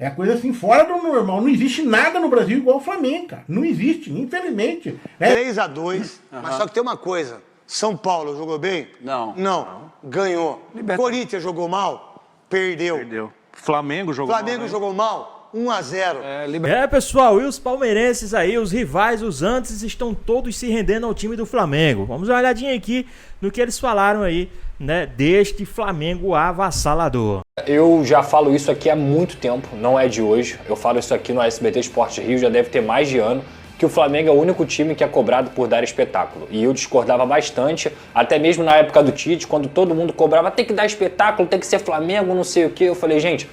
É a coisa assim, fora do normal. Não existe nada no Brasil igual o Flamengo, cara. Não existe, infelizmente. 3-2, mas só que tem uma coisa. São Paulo jogou bem? Não. Ganhou. Corinthians jogou mal? Perdeu. Flamengo jogou mal? 1-0. Pessoal, e os palmeirenses aí, os rivais, os antes, estão todos se rendendo ao time do Flamengo. Vamos dar uma olhadinha aqui no que eles falaram aí, né, deste Flamengo avassalador. Eu já falo isso aqui há muito tempo, não é de hoje. Eu falo isso aqui no SBT Esporte Rio, já deve ter mais de ano, que o Flamengo é o único time que é cobrado por dar espetáculo. E eu discordava bastante, até mesmo na época do Tite, quando todo mundo cobrava, tem que dar espetáculo, tem que ser Flamengo, não sei o quê. Eu falei, gente,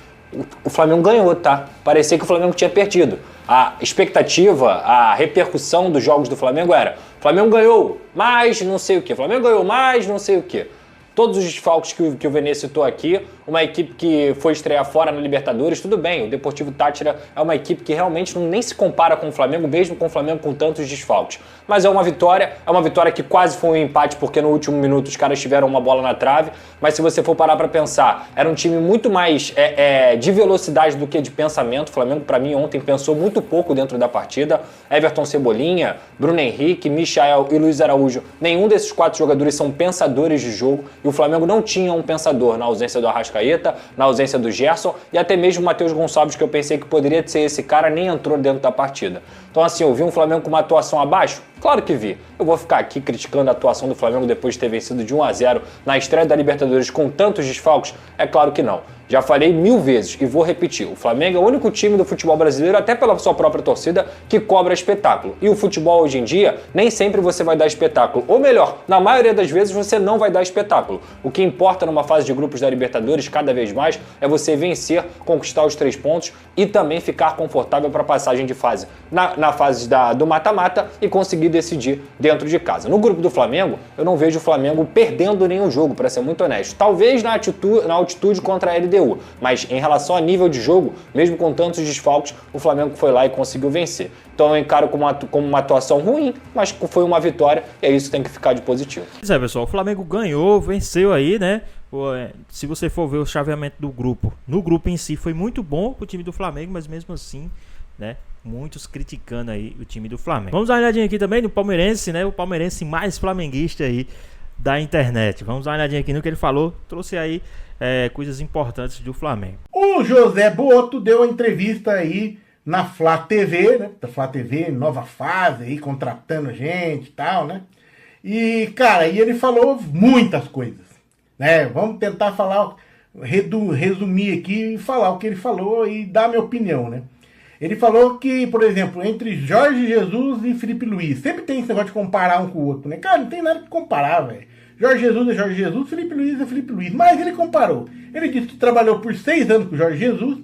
o Flamengo ganhou, tá? Parecia que o Flamengo tinha perdido. A expectativa, a repercussão dos jogos do Flamengo era: Flamengo ganhou, mas não sei o quê. Flamengo ganhou, mais não sei o quê. Todos os desfalques que o Vene citou aqui, uma equipe que foi estrear fora na Libertadores, tudo bem, o Deportivo Táchira é uma equipe que realmente nem se compara com o Flamengo, mesmo com o Flamengo com tantos desfalques. Mas é uma vitória que quase foi um empate, porque no último minuto os caras tiveram uma bola na trave, mas se você for parar pra pensar, era um time muito mais de velocidade do que de pensamento. O Flamengo, pra mim, ontem pensou muito pouco dentro da partida. Everton Cebolinha, Bruno Henrique, Michael e Luiz Araújo, nenhum desses 4 jogadores são pensadores de jogo, e o Flamengo não tinha um pensador na ausência do Arrascaeta, na ausência do Gerson, e até mesmo o Matheus Gonçalves, que eu pensei que poderia ser esse cara, nem entrou dentro da partida. Então assim, eu vi um Flamengo com uma atuação abaixo? Claro que vi. Eu vou ficar aqui criticando a atuação do Flamengo depois de ter vencido de 1-0 na estreia da Libertadores com tantos desfalques? É claro que não. Já falei 1000 vezes e vou repetir. O Flamengo é o único time do futebol brasileiro, até pela sua própria torcida, que cobra espetáculo. E o futebol hoje em dia, nem sempre você vai dar espetáculo. Ou melhor, na maioria das vezes você não vai dar espetáculo. O que importa numa fase de grupos da Libertadores, cada vez mais, é você vencer, conquistar os 3 pontos e também ficar confortável para a passagem de fase na fase do mata-mata e conseguir decidir dentro de casa. No grupo do Flamengo, eu não vejo o Flamengo perdendo nenhum jogo, para ser muito honesto. Talvez na altitude contra a LDU, mas em relação a nível de jogo, mesmo com tantos desfalques, o Flamengo foi lá e conseguiu vencer. Então eu encaro como uma atuação ruim, mas foi uma vitória e é isso que tem que ficar de positivo. Pois é, pessoal, o Flamengo ganhou, venceu aí, né? Se você for ver o chaveamento do grupo, no grupo em si foi muito bom pro time do Flamengo, mas mesmo assim, né, muitos criticando aí o time do Flamengo. Vamos dar uma olhadinha aqui também no palmeirense, né? O palmeirense mais flamenguista aí da internet. Vamos dar uma olhadinha aqui no que ele falou, trouxe aí coisas importantes do Flamengo. O José Boto deu uma entrevista aí na Flá TV, né? Da Flá TV, nova fase aí, contratando gente e tal, né? E, cara, ele falou muitas coisas, né? Vamos tentar falar, resumir aqui e falar o que ele falou e dar a minha opinião, né? Ele falou que, por exemplo, entre Jorge Jesus e Felipe Luiz, sempre tem esse negócio de comparar um com o outro, né? Cara, não tem nada que comparar, velho. Jorge Jesus é Jorge Jesus, Felipe Luiz é Felipe Luiz. Mas ele comparou. Ele disse que trabalhou por 6 anos com o Jorge Jesus,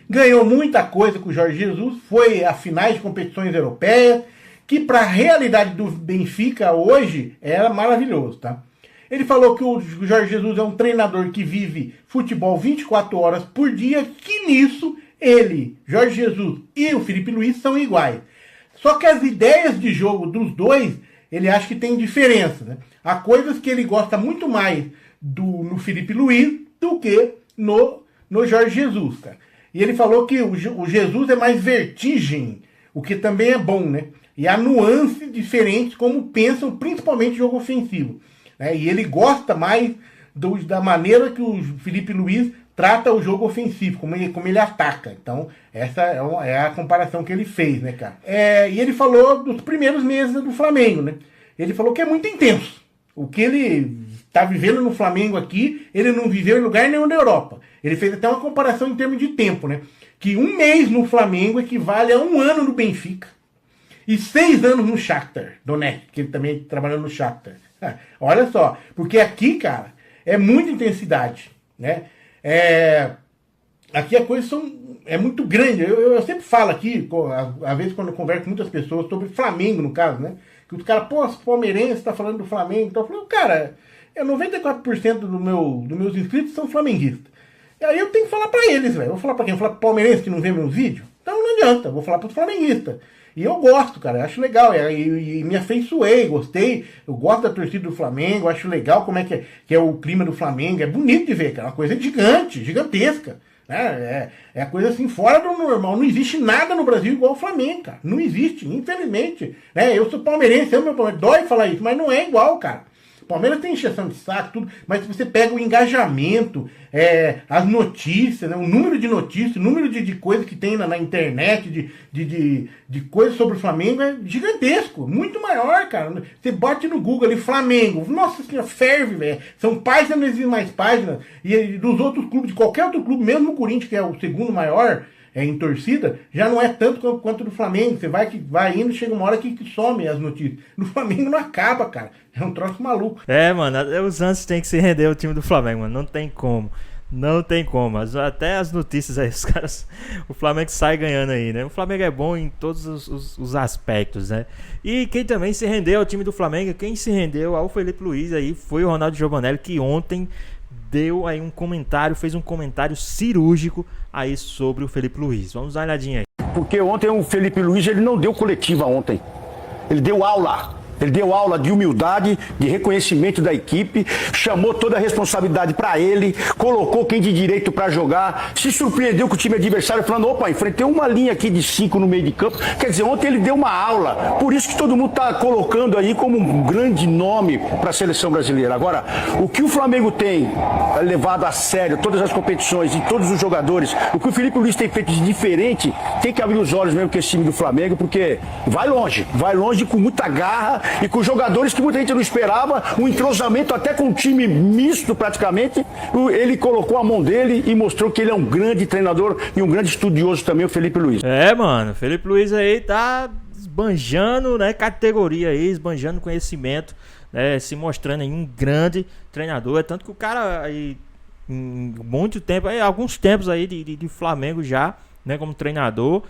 ganhou muita coisa com o Jorge Jesus, foi a finais de competições europeias, que para a realidade do Benfica hoje era maravilhoso, tá? Ele falou que o Jorge Jesus é um treinador que vive futebol 24 horas por dia, que nisso ele, Jorge Jesus e o Felipe Luiz são iguais. Só que as ideias de jogo dos dois, ele acha que tem diferença, né? Há coisas que ele gosta muito mais no Felipe Luiz do que no Jorge Jesus, cara. E ele falou que o Jesus é mais vertigem, o que também é bom, né? E há nuances diferentes como pensam, principalmente jogo ofensivo, né? E ele gosta mais da maneira que o Felipe Luiz trata o jogo ofensivo, como ele ataca. Então, essa é a comparação que ele fez, né, cara? E ele falou dos primeiros meses do Flamengo, né? Ele falou que é muito intenso. O que ele está vivendo no Flamengo aqui, ele não viveu em lugar nenhum da Europa. Ele fez até uma comparação em termos de tempo, né? Que 1 mês no Flamengo equivale a 1 ano no Benfica. E 6 anos no Shakhtar Donetsk, que ele também trabalhou no Shakhtar. Olha só, porque aqui, cara, é muita intensidade, né? Aqui a coisa é muito grande. Eu sempre falo aqui, às vezes quando eu converso com muitas pessoas sobre Flamengo, no caso, né? Que os caras, pô, palmeirense tá falando do Flamengo. Então eu falo, cara, 94% dos meus inscritos são flamenguistas. E aí eu tenho que falar pra eles, velho. Eu vou falar pra quem? Eu vou falar pro palmeirense que não vê meus vídeos? Então não adianta, eu vou falar pros flamenguistas. E eu gosto, cara, eu acho legal. E me afeiçoei, gostei. Eu gosto da torcida do Flamengo, acho legal como é que é o clima do Flamengo. É bonito de ver, cara. É uma coisa gigante, gigantesca. É coisa assim, fora do normal. Não existe nada no Brasil igual o Flamengo, cara. Não existe, infelizmente. Eu sou palmeirense, dói falar isso, mas não é igual, cara. O Palmeiras tem encheção de saco, tudo, mas se você pega o engajamento, as notícias, né, o número de notícias, o número de coisas que tem na internet, de coisas sobre o Flamengo é gigantesco, muito maior, cara. Você bote no Google ali, Flamengo, nossa senhora, ferve, velho. São páginas e mais páginas, e dos outros clubes, de qualquer outro clube, mesmo o Corinthians, que é o segundo maior, em torcida, já não é tanto quanto do Flamengo. Você vai indo, chega uma hora que some as notícias. No Flamengo não acaba, cara. É um troço maluco. Mano, os anos tem que se render ao time do Flamengo, mano. Não tem como. Não tem como. Até as notícias aí, os caras. O Flamengo sai ganhando aí, né? O Flamengo é bom em todos os aspectos, né? E quem também se rendeu ao time do Flamengo, quem se rendeu ao Felipe Luiz aí, foi o Ronaldo Giovanelli, que ontem deu aí um comentário, fez um comentário cirúrgico aí sobre o Felipe Luiz. Vamos dar uma olhadinha aí. Porque ontem o Felipe Luiz, ele não deu coletiva ontem. Ele deu aula. Ele deu aula de humildade, de reconhecimento da equipe, chamou toda a responsabilidade para ele, colocou quem de direito para jogar, se surpreendeu com o time adversário, falando, opa, enfrentei uma linha aqui de 5 no meio de campo. Quer dizer, ontem ele deu uma aula, por isso que todo mundo está colocando aí como um grande nome para a seleção brasileira. Agora, o que o Flamengo tem levado a sério, todas as competições e todos os jogadores, o que o Felipe Luiz tem feito de diferente, tem que abrir os olhos mesmo com esse time do Flamengo, porque vai longe com muita garra, e com jogadores que muita gente não esperava, um entrosamento até com um time misto praticamente. Ele colocou a mão dele e mostrou que ele é um grande treinador e um grande estudioso também, o Felipe Luiz. Mano, Felipe Luiz aí tá esbanjando, né, categoria aí, esbanjando conhecimento, né, se mostrando aí um grande treinador. É tanto que o cara aí, em muito tempo, alguns tempos aí de Flamengo já, né, como treinador,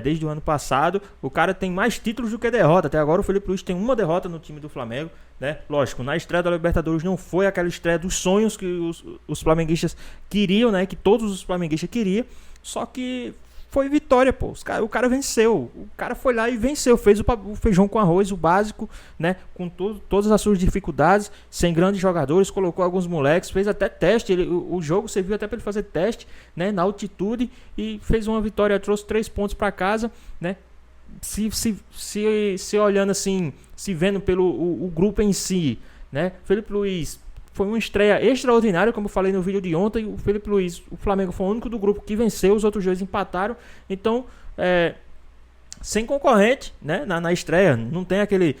desde o ano passado, o cara tem mais títulos do que derrota. Até agora o Felipe Luiz tem uma derrota no time do Flamengo, né? Lógico, na estreia da Libertadores não foi aquela estreia dos sonhos que os flamenguistas queriam, né? Que todos os flamenguistas queriam, só que foi vitória, pô. O cara venceu. O cara foi lá e venceu. Fez o feijão com arroz, o básico, né? Com todas as suas dificuldades, sem grandes jogadores. Colocou alguns moleques, fez até teste. O jogo serviu até para ele fazer teste, né? Na altitude. E fez uma vitória, trouxe 3 pontos para casa, né? Se olhando assim, se vendo pelo o grupo em si, né? Felipe Luiz. Foi uma estreia extraordinária, como eu falei no vídeo de ontem. O Felipe Luiz, o Flamengo foi o único do grupo que venceu, os outros dois empataram. Então, sem concorrente, né, na estreia. Não tem aquele...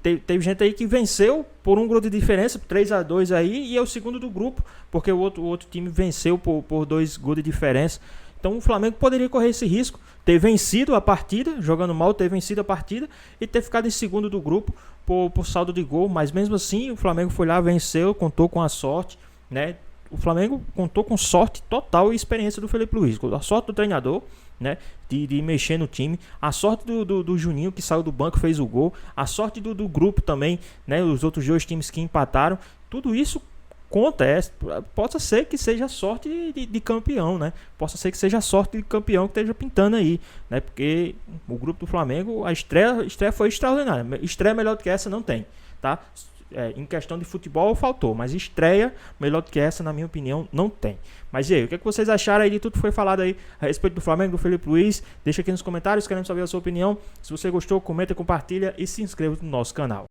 Teve gente aí que venceu por um gol de diferença, 3-2 aí, e é o segundo do grupo, porque o outro time venceu por 2 gols de diferença. Então o Flamengo poderia correr esse risco, ter vencido a partida, jogando mal, ter vencido a partida e ter ficado em segundo do grupo por saldo de gol. Mas mesmo assim o Flamengo foi lá, venceu, contou com a sorte, né? O Flamengo contou com sorte total e experiência do Felipe Luiz, a sorte do treinador, né? De mexer no time, a sorte do Juninho, que saiu do banco, fez o gol, a sorte do grupo também, né? Os outros 2 times que empataram, tudo isso conta. Possa ser que seja sorte de campeão, né? Possa ser que seja sorte de campeão que esteja pintando aí, né? Porque o grupo do Flamengo, a estreia foi extraordinária. Estreia melhor do que essa não tem, tá? Em questão de futebol faltou, mas estreia melhor do que essa, na minha opinião, não tem. Mas e aí, o que vocês acharam aí de tudo que foi falado aí a respeito do Flamengo, do Felipe Luiz? Deixa aqui nos comentários, queremos saber a sua opinião. Se você gostou, comenta, compartilha e se inscreva no nosso canal.